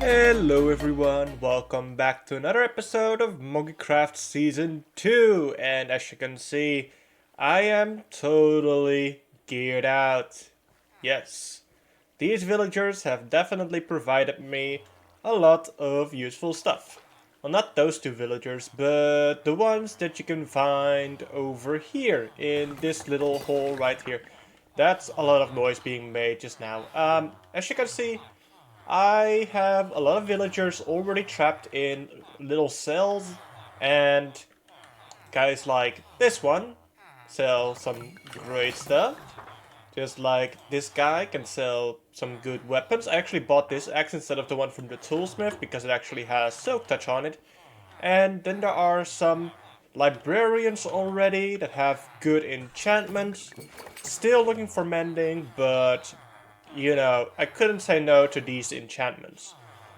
Hello everyone, welcome back to another episode of Moggycraft Season 2, and as you can see, I am totally geared out. Yes, these villagers have definitely provided me a lot of useful stuff. Well, not those two villagers, but the ones that you can find over here in this little hole right here. That's a lot of noise being made just now. As you can see, I have a lot of villagers already trapped in little cells, and guys like this one sell some great stuff. Just like this guy can sell some good weapons. I actually bought this axe instead of the one from the toolsmith because it actually has silk touch on it. And then there are some librarians already that have good enchantments. Still looking for mending, but I couldn't say no to these enchantments.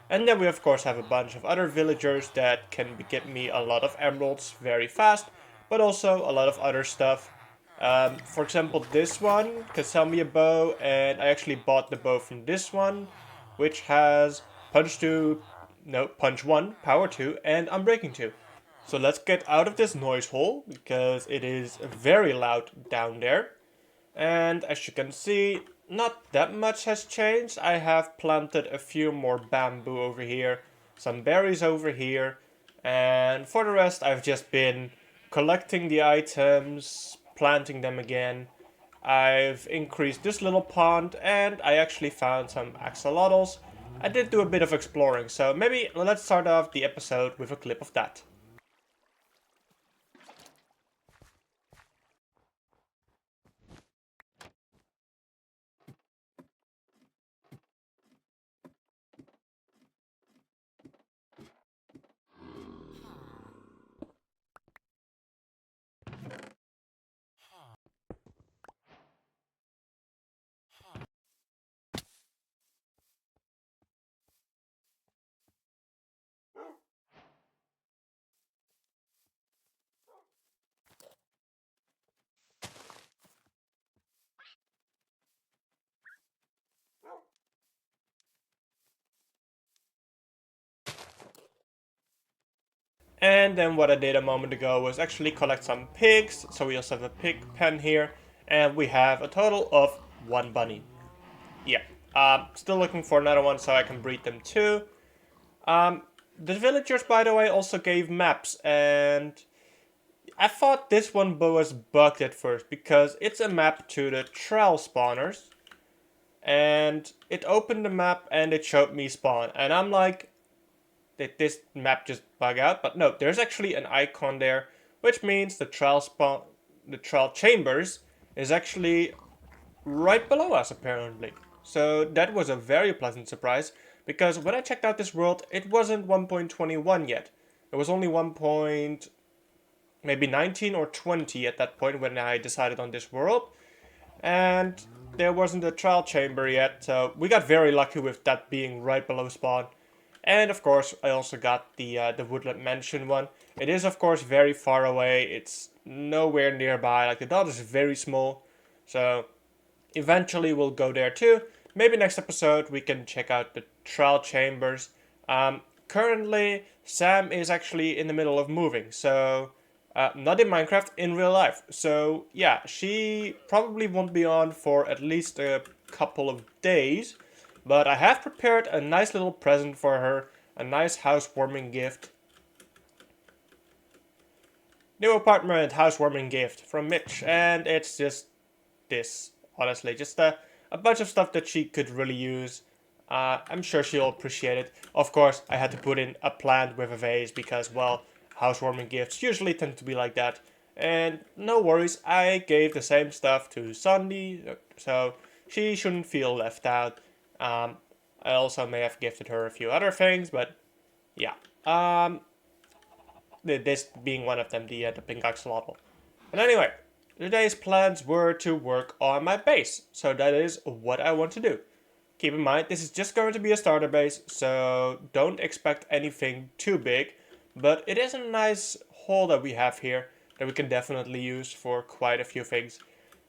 And then we of course have a bunch of other villagers that can get me a lot of emeralds very fast, but also a lot of other stuff. For example, this one can sell me a bow, and I actually bought the bow from this one, which has punch 2, no, punch 1, power 2, and unbreaking 2. So let's get out of this noise hole, because it is very loud down there. And as you can see, not that much has changed. I have planted a few more bamboo over here, some berries over here, and for the rest I've just been collecting the items, planting them again. I've increased this little pond, and I actually found some axolotls. I did do a bit of exploring, so maybe let's start off the episode with a clip of that. And then what I did a moment ago was actually collect some pigs. So we also have a pig pen here. And we have a total of one bunny. Yeah. Still looking for another one so I can breed them too. Um, the villagers, by the way, also gave maps. And I thought this one was bugged at first because it's a map to the trell spawners. And it opened the map and it showed me spawn. And I'm like, did this map just bug out? But no, there's actually an icon there, which means the trial chambers is actually right below us apparently. So that was a very pleasant surprise because when I checked out this world, it wasn't 1.21 yet. It was only 1. Maybe 19 or 20 at that point when I decided on this world, and there wasn't a trial chamber yet. So we got very lucky with that being right below spawn. And of course, I also got the Woodland Mansion one. It is of course very far away. It's nowhere nearby. Like the dot is very small. So eventually we'll go there too. Maybe next episode we can check out the trial chambers. Currently, Sam is actually in the middle of moving. So not in Minecraft, in real life. So yeah, she probably won't be on for at least a couple of days. But I have prepared a nice little present for her, a nice housewarming gift. New apartment housewarming gift from Mitch, and it's just this, honestly, just a bunch of stuff that she could really use. I'm sure she'll appreciate it. Of course, I had to put in a plant with a vase because, well, housewarming gifts usually tend to be like that. And no worries, I gave the same stuff to Sandy, so she shouldn't feel left out. Um, I also may have gifted her a few other things, but yeah. This being one of them, the pink axolotl. And anyway, today's plans were to work on my base, so that is what I want to do. Keep in mind, this is just going to be a starter base, so don't expect anything too big, but it is a nice hole that we have here that we can definitely use for quite a few things.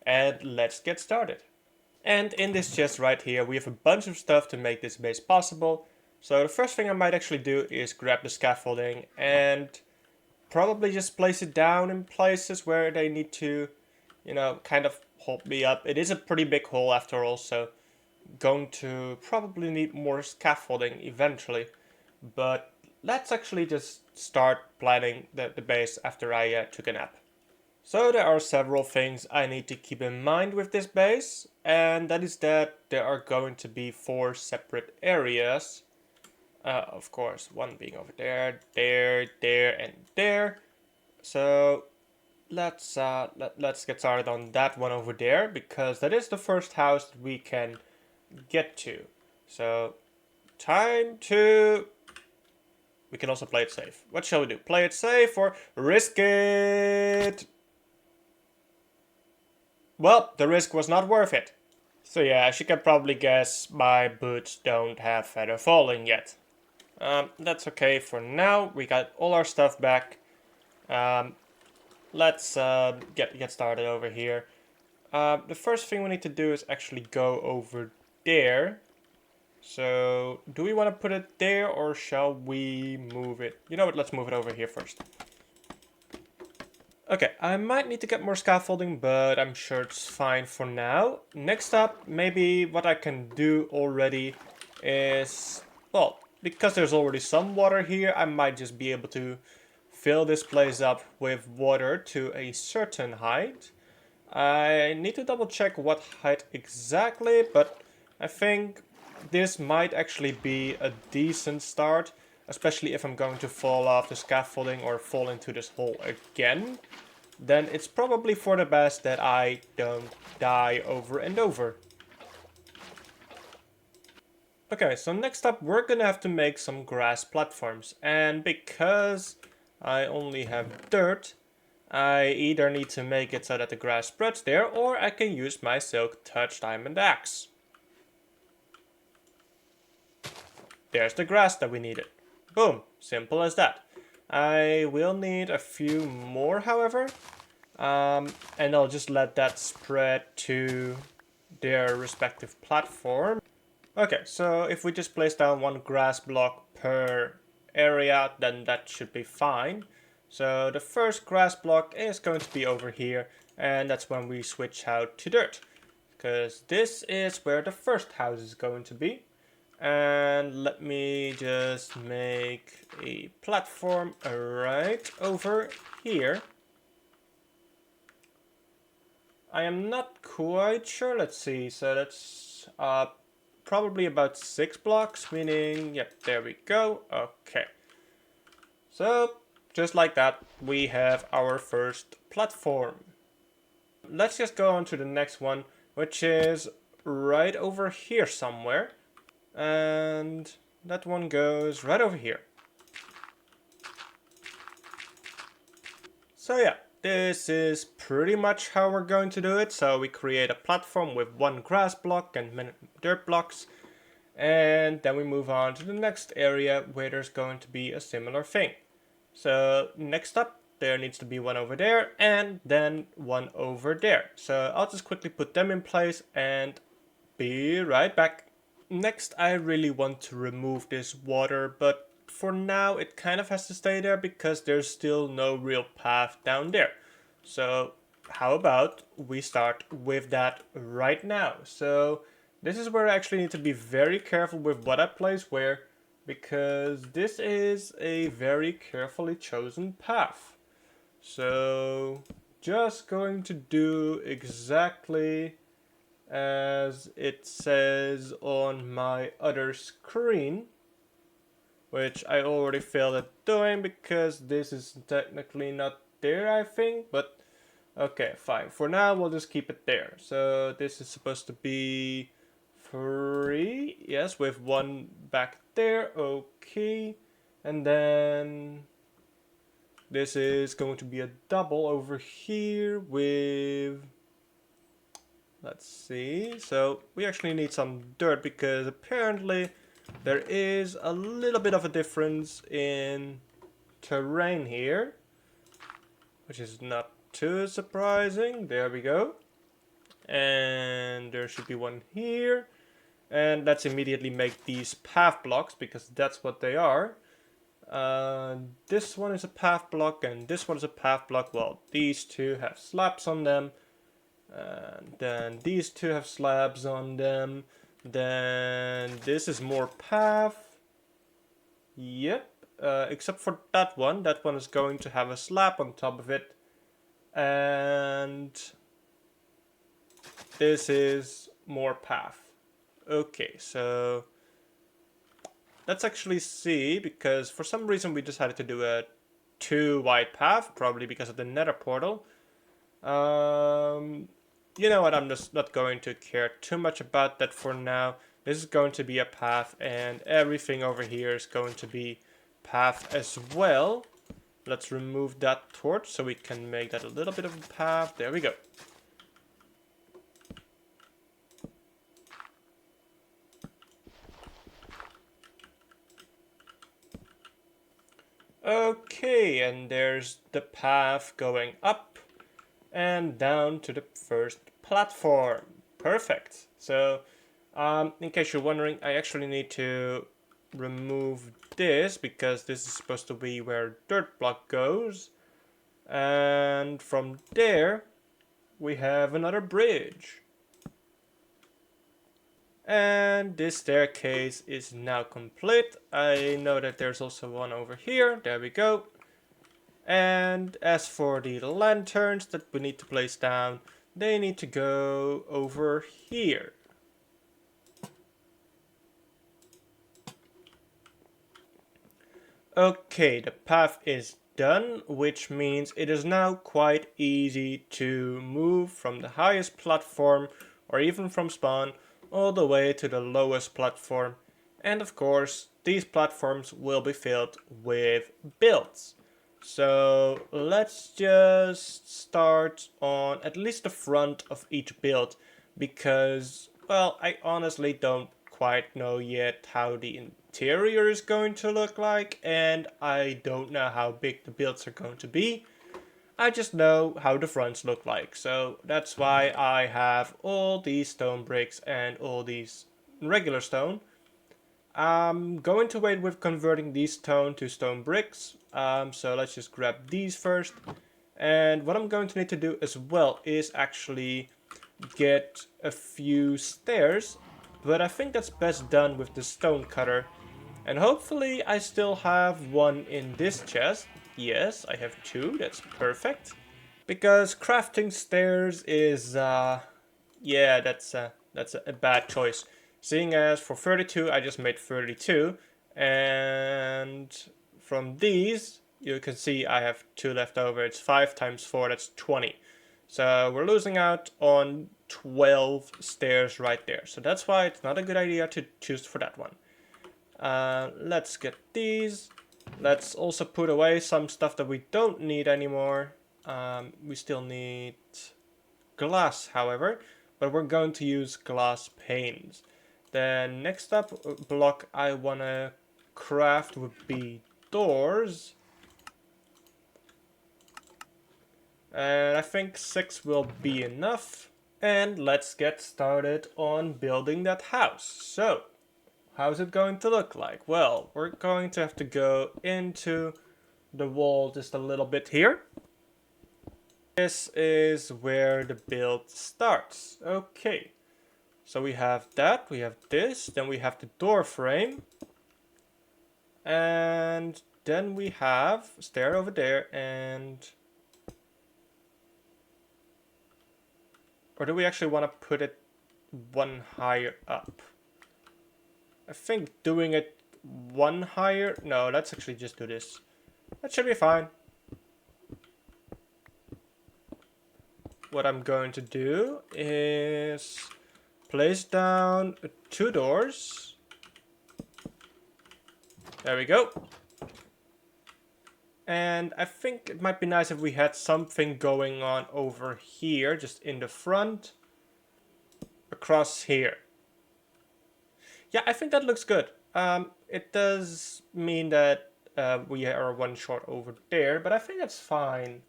And let's get started. And in this chest right here, we have a bunch of stuff to make this base possible. So the first thing I might actually do is grab the scaffolding and probably just place it down in places where they need to, kind of hold me up. It is a pretty big hole after all, so going to probably need more scaffolding eventually. But let's actually just start planning the base after I took a nap. So there are several things I need to keep in mind with this base, and that is that there are going to be 4 separate areas. Of course, one being over there, there, and there. So let's get started on that one over there, because that is the first house that we can get to. So time to... We can also play it safe. What shall we do? Play it safe or risk it? Well, the risk was not worth it. So yeah, as you can probably guess, my boots don't have feather falling yet. That's okay for now. We got all our stuff back. Let's get started over here. The first thing we need to do is actually go over there. So, do we want to put it there or shall we move it? You know what, let's move it over here first. Okay, I might need to get more scaffolding, but I'm sure it's fine for now. Next up, maybe what I can do already is, well, because there's already some water here, I might just be able to fill this place up with water to a certain height. I need to double check what height exactly, but I think this might actually be a decent start, especially if I'm going to fall off the scaffolding or fall into this hole again. Then it's probably for the best that I don't die over and over. Okay, so next up we're gonna have to make some grass platforms, and because I only have dirt, I either need to make it so that the grass spreads there, or I can use my silk touch diamond axe. There's the grass that we needed. Boom, simple as that. I will need a few more, however, and I'll just let that spread to their respective platform. Okay, so if we just place down one grass block per area, then that should be fine. So the first grass block is going to be over here, and that's when we switch out to dirt, because this is where the first house is going to be. And let me just make a platform right over here. I am not quite sure. Let's see. So that's probably about 6 blocks, meaning, yep, there we go. Okay. So just like that, we have our first platform. Let's just go on to the next one, which is right over here somewhere. And that one goes right over here. So yeah, this is pretty much how we're going to do it. So we create a platform with one grass block and many dirt blocks. And then we move on to the next area where there's going to be a similar thing. So next up, there needs to be one over there and then one over there. So I'll just quickly put them in place and be right back. Next, I really want to remove this water, but for now it kind of has to stay there because there's still no real path down there. So how about we start with that right now? So this is where I actually need to be very careful with what I place where, because this is a very carefully chosen path. So just going to do exactly as it says on my other screen, which I already failed at doing because this is technically not there, I think, but okay, fine. For now, we'll just keep it there. So this is supposed to be 3, yes, with one back there, okay. And then this is going to be a double over here with... Let's see, so we actually need some dirt because apparently there is a little bit of a difference in terrain here, which is not too surprising. There we go. And there should be one here. And let's immediately make these path blocks, because that's what they are. This one is a path block and this one is a path block. Well, these two have slabs on them. And then these two have slabs on them. Then this is more path. Yep. Except for that one. That one is going to have a slab on top of it. And this is more path. Okay, so let's actually see, because for some reason we decided to do a 2 wide path, probably because of the nether portal. You know what, I'm just not going to care too much about that for now. This is going to be a path, and everything over here is going to be path as well. Let's remove that torch so we can make that a little bit of a path. There we go. Okay, and there's the path going up and down to the first platform. Perfect. So, in case you're wondering, I actually need to remove this, because this is supposed to be where dirt block goes. And from there, we have another bridge. And this staircase is now complete. I know that there's also one over here. There we go. And as for the lanterns that we need to place down, they need to go over here. Okay, the path is done, which means it is now quite easy to move from the highest platform, or even from spawn, all the way to the lowest platform. And of course, these platforms will be filled with builds. So let's just start on at least the front of each build, because, well, I honestly don't quite know yet how the interior is going to look like, and I don't know how big the builds are going to be. I just know how the fronts look like, so that's why I have all these stone bricks and all these regular stone. I'm going to wait with converting these stone to stone bricks, so let's just grab these first. And what I'm going to need to do as well is actually get a few stairs, but I think that's best done with the stone cutter. And hopefully I still have one in this chest. Yes, I have two, that's perfect. Because crafting stairs is, yeah, that's a bad choice. Seeing as for 32 I just made 32, and from these you can see I have 2 left over. It's 5 times 4, that's 20. So we're losing out on 12 stairs right there. So that's why it's not a good idea to choose for that one. Let's get these. Let's also put away some stuff that we don't need anymore. We still need glass, however, but we're going to use glass panes. The next up block I wanna craft would be doors. And I think 6 will be enough. And let's get started on building that house. So, how's it going to look like? Well, we're going to have to go into the wall just a little bit here. This is where the build starts. Okay. So we have that, we have this, then we have the door frame. And then we have a stair over there, and... or do we actually want to put it one higher up? I think doing it one higher... no, let's actually just do this. That should be fine. What I'm going to do is place down 2 doors. There we go. And I think it might be nice if we had something going on over here, just in the front, across here. Yeah, I think that looks good. It does mean that we are 1 short over there, but I think that's fine.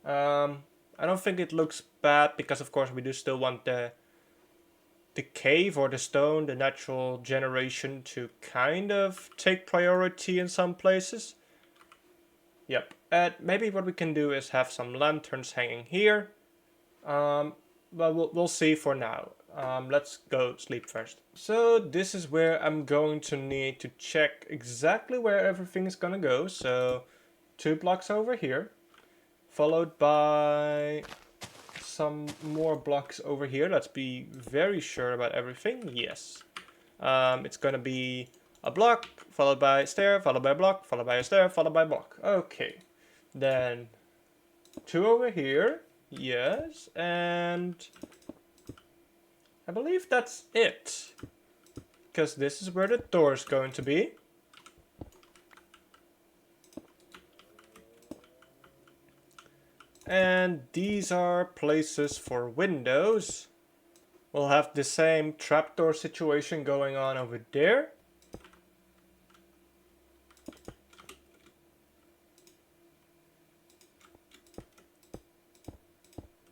I don't think it looks bad, because of course we do still want the the cave or the stone, the natural generation, to kind of take priority in some places. Yep. Maybe what we can do is have some lanterns hanging here. But we'll see for now. Let's go sleep first. So this is where I'm going to need to check exactly where everything is gonna go. So 2 blocks over here, followed by some more blocks over here. Let's be very sure about everything. Yes. It's gonna be a block, followed by a stair, followed by a block, followed by a stair, followed by a block. Okay. Then 2 over here. Yes. And I believe that's it. Because this is where the door is going to be. And these are places for windows. We'll have the same trapdoor situation going on over there.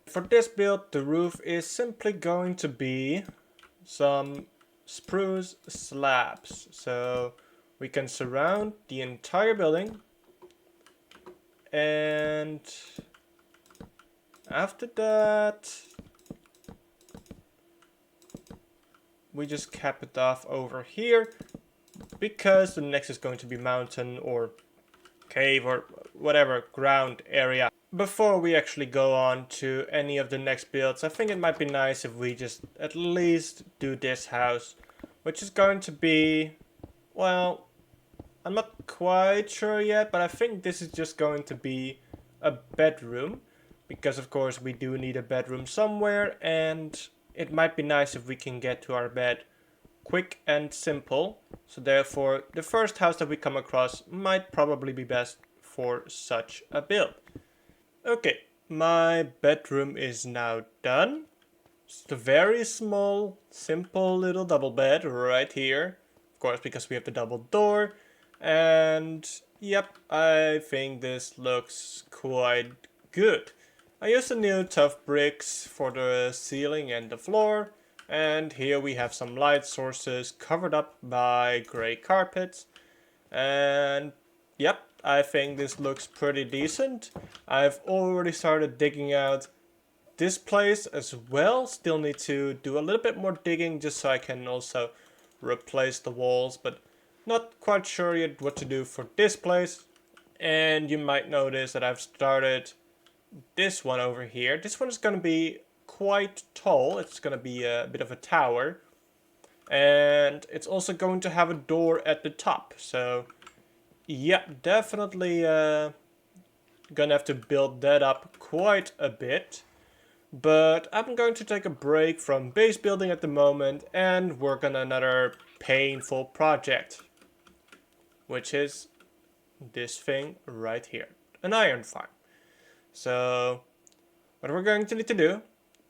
For this build, the roof is simply going to be some spruce slabs. So we can surround the entire building. And after that, we just cap it off over here, because the next is going to be mountain or cave or whatever ground area. Before we actually go on to any of the next builds, I think it might be nice if we just at least do this house, which is going to be, well, I'm not quite sure yet, but I think this is just going to be a bedroom, because of course we do need a bedroom somewhere, and it might be nice if we can get to our bed quick and simple. So therefore, the first house that we come across might probably be best for such a build. Okay, my bedroom is now done. It's a very small, simple little double bed right here. Of course, because we have the double door. And yep, I think this looks quite good. I used the new tough bricks for the ceiling and the floor. And here we have some light sources covered up by grey carpets. And yep, I think this looks pretty decent. I've already started digging out this place as well. Still need to do a little bit more digging just so I can also replace the walls, but not quite sure yet what to do for this place. And you might notice that I've started this one over here. This one is going to be quite tall. It's going to be a bit of a tower. And it's also going to have a door at the top. So yeah, definitely gonna have to build that up quite a bit. But I'm going to take a break from base building at the moment and work on another painful project, which is this thing right here, an iron farm. So what we're going to need to do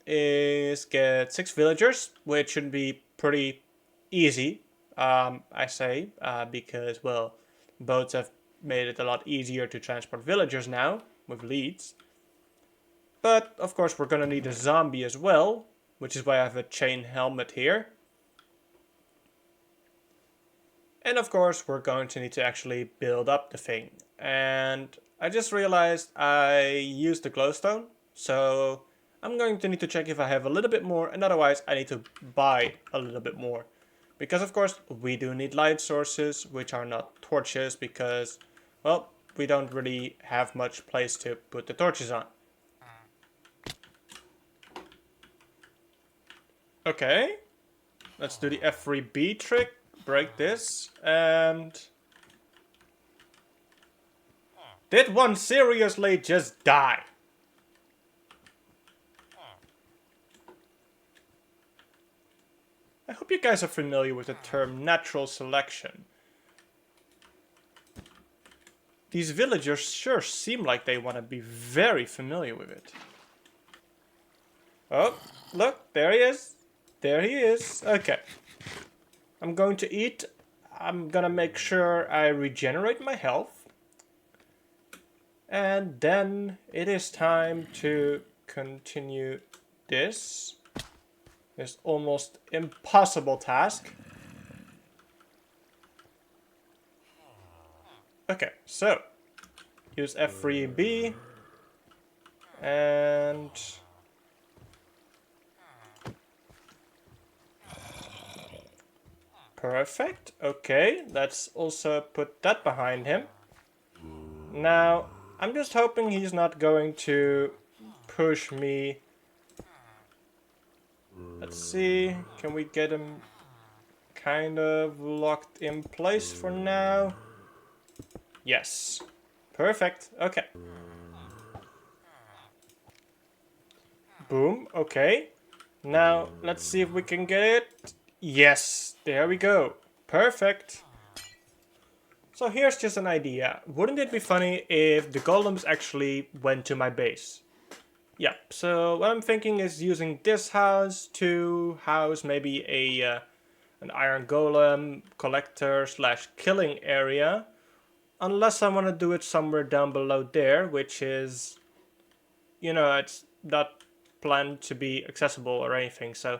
is get 6 villagers, which should be pretty easy, I say, because, well, boats have made it a lot easier to transport villagers now with leads. But of course we're gonna need a zombie as well, which is why I have a chain helmet here. And of course we're going to need to actually build up the thing. And I just realized I used the glowstone, so I'm going to need to check if I have a little bit more, and otherwise I need to buy a little bit more. Because of course we do need light sources, which are not torches, because, well, we don't really have much place to put the torches on. Okay, let's do the F3B trick, break this, and... Did one seriously just die? I hope you guys are familiar with the term natural selection. These villagers sure seem like they want to be very familiar with it. Oh, look, there he is. There he is. Okay. I'm going to eat. I'm gonna make sure I regenerate my health. And then it is time to continue this. this almost impossible task. Okay, so use F3B and perfect. Okay, let's also put that behind him. Now, I'm just hoping he's not going to push me. Let's see, can we get him kind of locked in place for now? Yes. Perfect. Okay. Boom. Okay. Now, let's see if we can get it. Yes. There we go. Perfect. So here's just an idea. Wouldn't it be funny if the golems actually went to my base? Yeah, so what I'm thinking is using this house to house maybe an iron golem collector slash killing area. Unless I want to do it somewhere down below there, which is, you know, it's not planned to be accessible or anything. So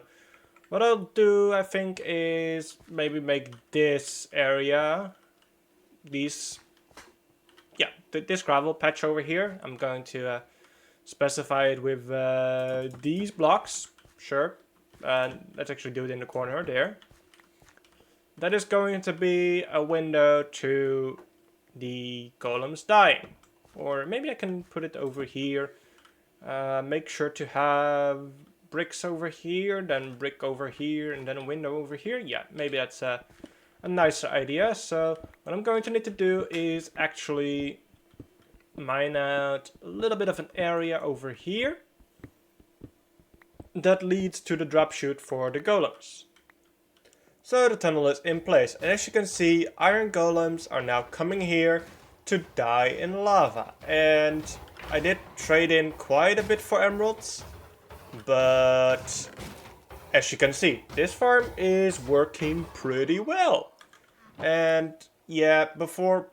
what I'll do, I think, is maybe make this area, this gravel patch over here. I'm going to specify it with these blocks. Sure. Let's actually do it in the corner there. That is going to be a window to the golems dying. Or maybe I can put it over here. Make sure to have bricks over here, then brick over here, and then a window over here. Yeah, maybe that's a nicer idea. So what I'm going to need to do is actually mine out a little bit of an area over here that leads to the drop chute for the golems. So the tunnel is in place, and as you can see, iron golems are now coming here to die in lava. And I did trade in quite a bit for emeralds, but as you can see, this farm is working pretty well. And yeah, before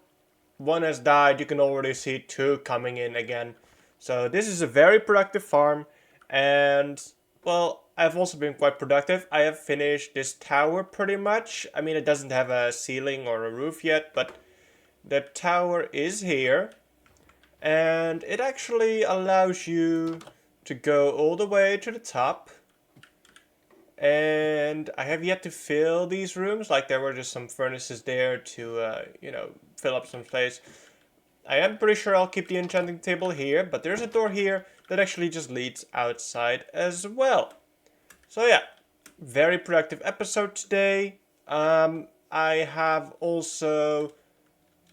one has died, you can already see two coming in again. So this is a very productive farm, and well, I've also been quite productive. I have finished this tower pretty much. I mean, it doesn't have a ceiling or a roof yet, but the tower is here. And it actually allows you to go all the way to the top. And I have yet to fill these rooms. Like, there were just some furnaces there to, fill up some space. I am pretty sure I'll keep the enchanting table here, but there's a door here that actually just leads outside as well. So yeah, very productive episode today. I have also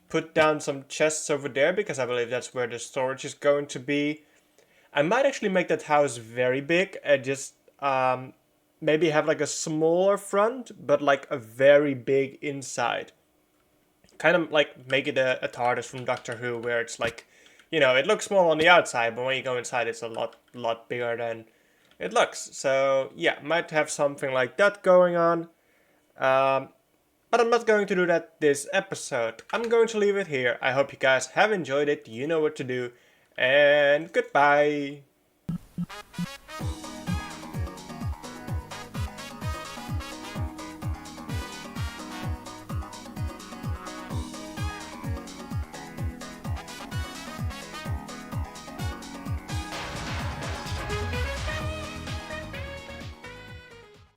put down some chests over there because I believe that's where the storage is going to be. I might actually make that house very big and just maybe have like a smaller front, but like a very big inside. Kind of like make it a TARDIS from Doctor Who, where it's like, it looks small on the outside, but when you go inside, it's a lot bigger than it looks. So yeah, might have something like that going on. But I'm not going to do that this episode. I'm going to leave it here. I hope you guys have enjoyed it. You know what to do. And goodbye.